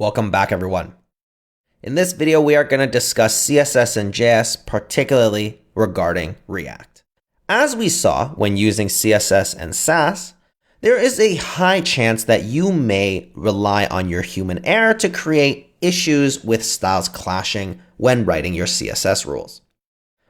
Welcome back, everyone. In this video, we are going to discuss CSS and JS, particularly regarding React. As we saw when using CSS and Sass, there is a high chance that you may rely on your human error to create issues with styles clashing when writing your CSS rules.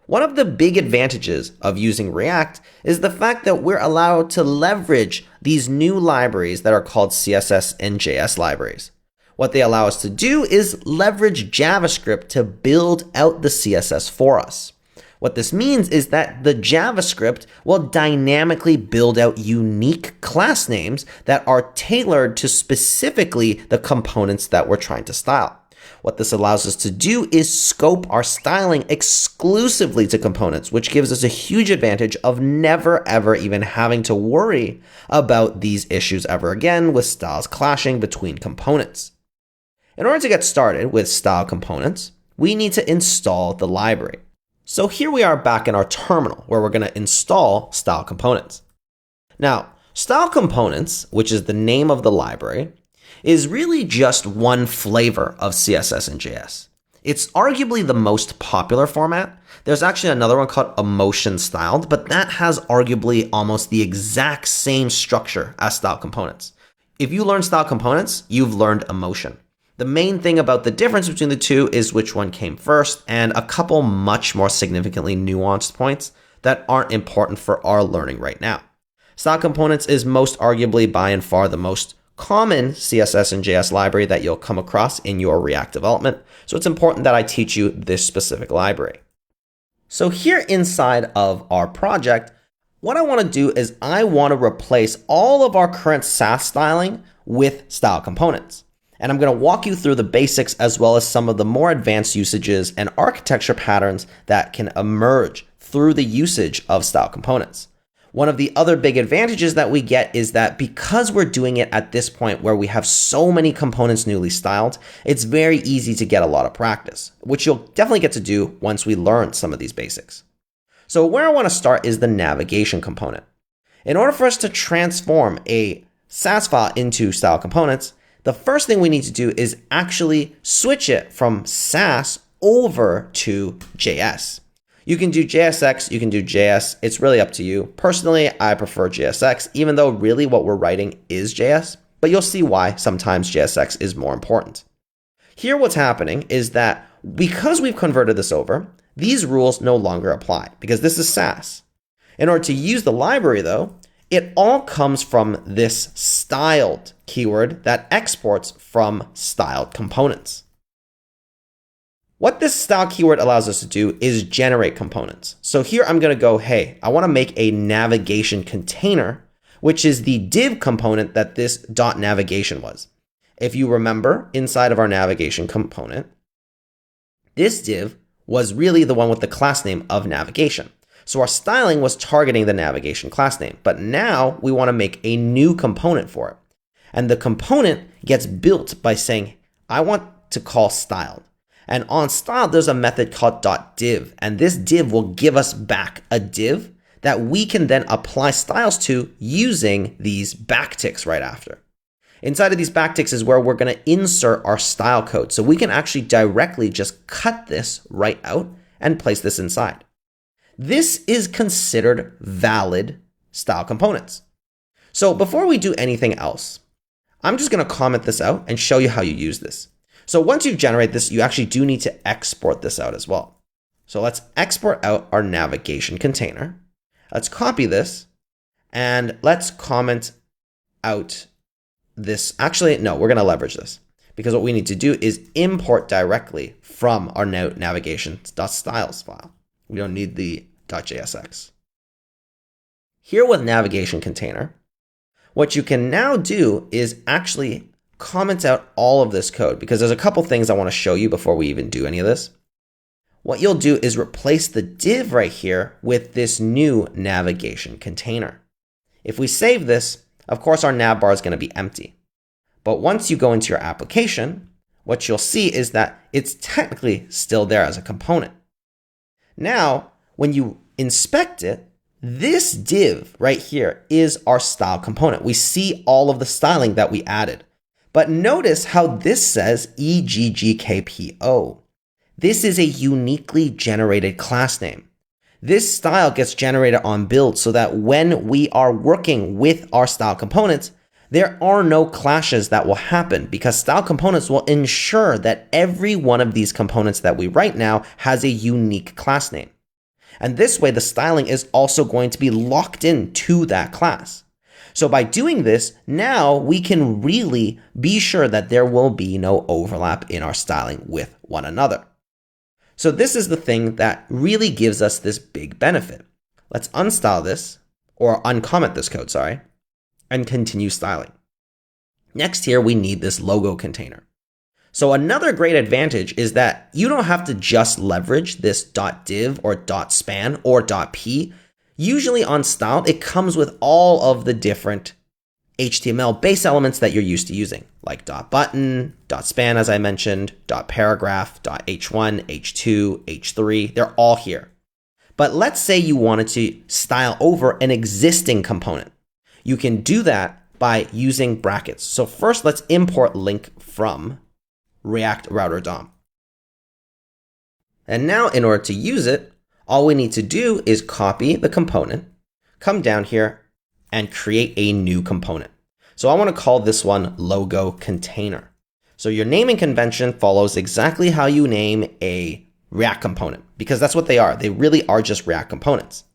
One of the big advantages of using React is the fact that we're allowed to leverage these new libraries that are called CSS-In-JS libraries. What they allow us to do is leverage JavaScript to build out the CSS for us. What this means is that the JavaScript will dynamically build out unique class names that are tailored to specifically the components that we're trying to style. What this allows us to do is scope our styling exclusively to components, which gives us a huge advantage of never ever even having to worry about these issues ever again with styles clashing between components. In order to get started with style components, we need to install the library. So here we are back in our terminal where we're going to install style components. Now, style components, which is the name of the library, is really just one flavor of CSS and JS. It's arguably the most popular format. There's actually another one called emotion styled, but that has arguably almost the exact same structure as style components. If you learn style components, you've learned emotion. The main thing about the difference between the two is which one came first and a couple much more significantly nuanced points that aren't important for our learning right now. Style components is most arguably by and far the most common CSS and JS library that you'll come across in your React development. So it's important that I teach you this specific library. So here inside of our project, what I want to do is I want to replace all of our current Sass styling with style components. And I'm going to walk you through the basics as well as some of the more advanced usages and architecture patterns that can emerge through the usage of style components. One of the other big advantages that we get is that because we're doing it at this point where we have so many components newly styled, it's very easy to get a lot of practice, which you'll definitely get to do once we learn some of these basics. So where I want to start is the navigation component. In order for us to transform a Sass file into style components, the first thing we need to do is actually switch it from Sass over to JS. You can do JSX, you can do JS. It's really up to you. Personally, I prefer JSX, even though really what we're writing is JS, but you'll see why sometimes JSX is more important. Here what's happening is that because we've converted this over, these rules no longer apply because this is Sass. In order to use the library though, it all comes from this styled keyword that exports from styled components. What this style keyword allows us to do is generate components. So here I'm going to go, hey, I want to make a navigation container, which is the div component that this .navigation was. If you remember, inside of our navigation component, this div was really the one with the class name of navigation. So our styling was targeting the navigation class name, but now we want to make a new component for it. And the component gets built by saying, I want to call styled. And on style, there's a method called .div, and this div will give us back a div that we can then apply styles to using these backticks right after. Inside of these backticks is where we're going to insert our style code. So we can actually directly just cut this right out and place this inside. This is considered valid style components. So before we do anything else, I'm just going to comment this out and show you how you use this. So once you generate this, you actually do need to export this out as well. So let's export out our navigation container. Let's copy this and let's comment out this. Actually, no, we're going to leverage this because what we need to do is import directly from our navigation.styles file. We don't need the .jsx. Here with navigation container, what you can now do is actually comment out all of this code because there's a couple things I want to show you before we even do any of this. What you'll do is replace the div right here with this new navigation container. If we save this, of course our nav bar is going to be empty. But once you go into your application, what you'll see is that it's technically still there as a component. Now, when you inspect it, this div right here is our style component. We see all of the styling that we added. But notice how this says eggkpo. This is a uniquely generated class name. This style gets generated on build so that when we are working with our style components, there are no clashes that will happen because style components will ensure that every one of these components that we write now has a unique class name. And this way, the styling is also going to be locked into that class. So by doing this, now we can really be sure that there will be no overlap in our styling with one another. So this is the thing that really gives us this big benefit. Let's unstyle this, or uncomment this code, sorry, and continue styling. Next here, we need this logo container. So another great advantage is that you don't have to just leverage this .div or .span or .p. Usually on style, it comes with all of the different HTML base elements that you're used to using, like .button, .span, as I mentioned, .paragraph, .h1, h2, h3, they're all here. But let's say you wanted to style over an existing component. You can do that by using brackets. So first, let's import link from React Router DOM. And now in order to use it, all we need to do is copy the component, come down here, and create a new component. So I want to call this one logo container. So your naming convention follows exactly how you name a React component, because that's what they are. They really are just React components.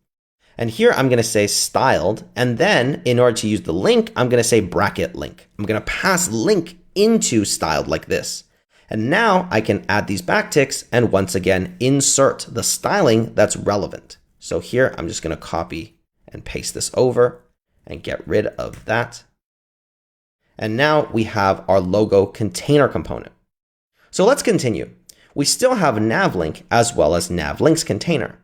And here I'm going to say styled, and then in order to use the link, I'm going to say bracket link. I'm going to pass link into styled like this. And now I can add these backticks and once again insert the styling that's relevant. So here I'm just going to copy and paste this over and get rid of that. And now we have our logo container component. So let's continue. We still have navlink as well as navlinks container.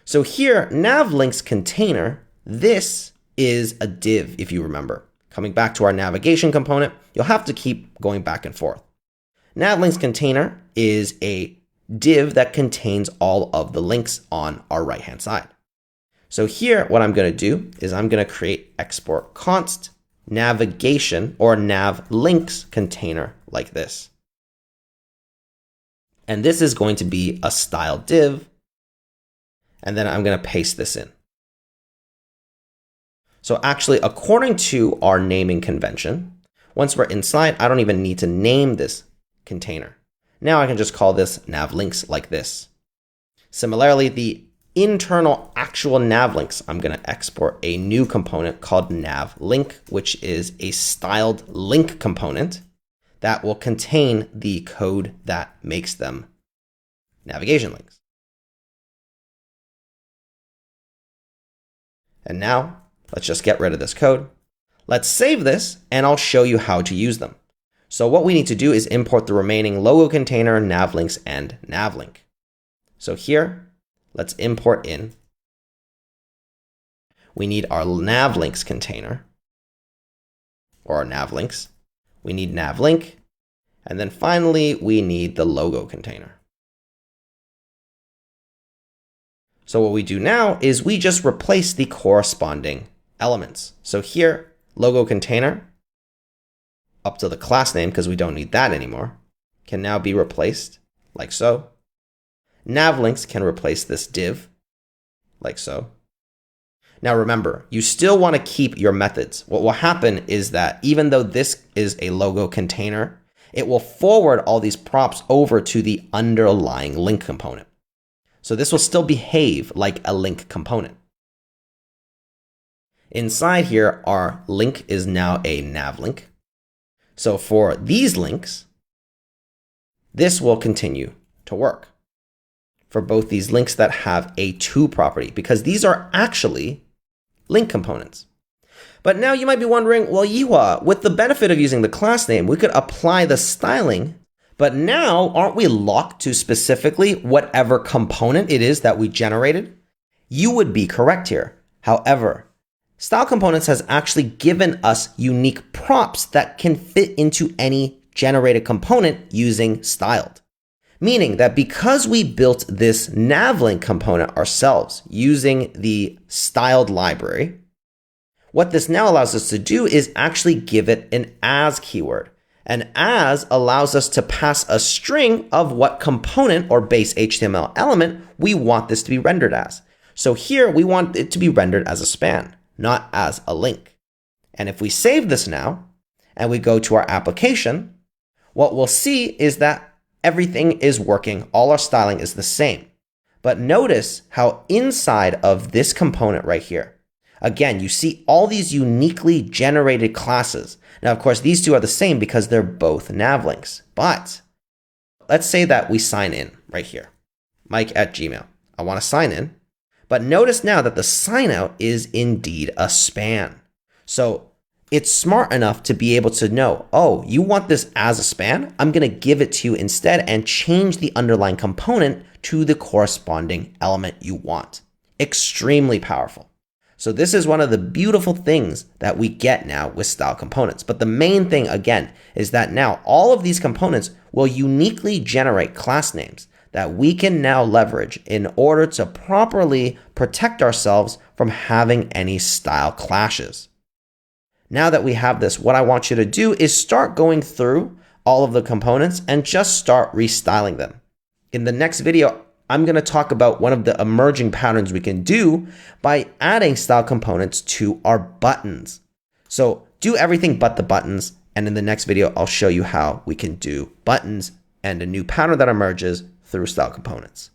So here, navlinks container, this is a div, if you remember. Coming back to our navigation component, you'll have to keep going back and forth. Navlinks container is a div that contains all of the links on our right-hand side. So here, what I'm going to do is I'm going to create export const navigation or navlinks container like this. And this is going to be a style div. And then I'm going to paste this in. So actually, according to our naming convention, once we're inside, I don't even need to name this container. Now I can just call this navlinks like this. Similarly, the internal actual navlinks, I'm going to export a new component called navlink, which is a styled link component that will contain the code that makes them navigation links. And now let's just get rid of this code. Let's save this and I'll show you how to use them. So what we need to do is import the remaining logo container, navlinks, and navlink. So here, let's import in. We need our navlinks container, or our navlinks. We need navlink. And then finally, we need the logo container. So what we do now is we just replace the corresponding elements. So here, logo container, up to the class name, because we don't need that anymore, can now be replaced like so. Navlinks can replace this div like so. Now remember, you still want to keep your methods. What will happen is that even though this is a logo container, it will forward all these props over to the underlying link component. So this will still behave like a link component. Inside here, our link is now a navlink. So for these links, this will continue to work for both these links that have a to property, because these are actually link components. But now you might be wondering, well, Yihua, with the benefit of using the class name, we could apply the styling, but now aren't we locked to specifically whatever component it is that we generated? You would be correct here. However, Style Components has actually given us unique props that can fit into any generated component using styled. Meaning that because we built this navlink component ourselves using the styled library, what this now allows us to do is actually give it an as keyword. And as allows us to pass a string of what component or base HTML element we want this to be rendered as. So here we want it to be rendered as a span, not as a link. And if we save this now and we go to our application, what we'll see is that everything is working. All our styling is the same. But notice how inside of this component right here, again, you see all these uniquely generated classes. Now, of course, these two are the same because they're both nav links. But let's say that we sign in right here, Mike@Gmail. I want to sign in. But notice now that the sign out is indeed a span. So it's smart enough to be able to know, oh, you want this as a span? I'm going to give it to you instead and change the underlying component to the corresponding element you want. Extremely powerful. So this is one of the beautiful things that we get now with style components. But the main thing, again, is that now all of these components will uniquely generate class names that we can now leverage in order to properly protect ourselves from having any style clashes. Now that we have this, what I want you to do is start going through all of the components and just start restyling them. In the next video, I'm going to talk about one of the emerging patterns we can do by adding style components to our buttons. So do everything but the buttons. And in the next video, I'll show you how we can do buttons and a new pattern that emerges through style components.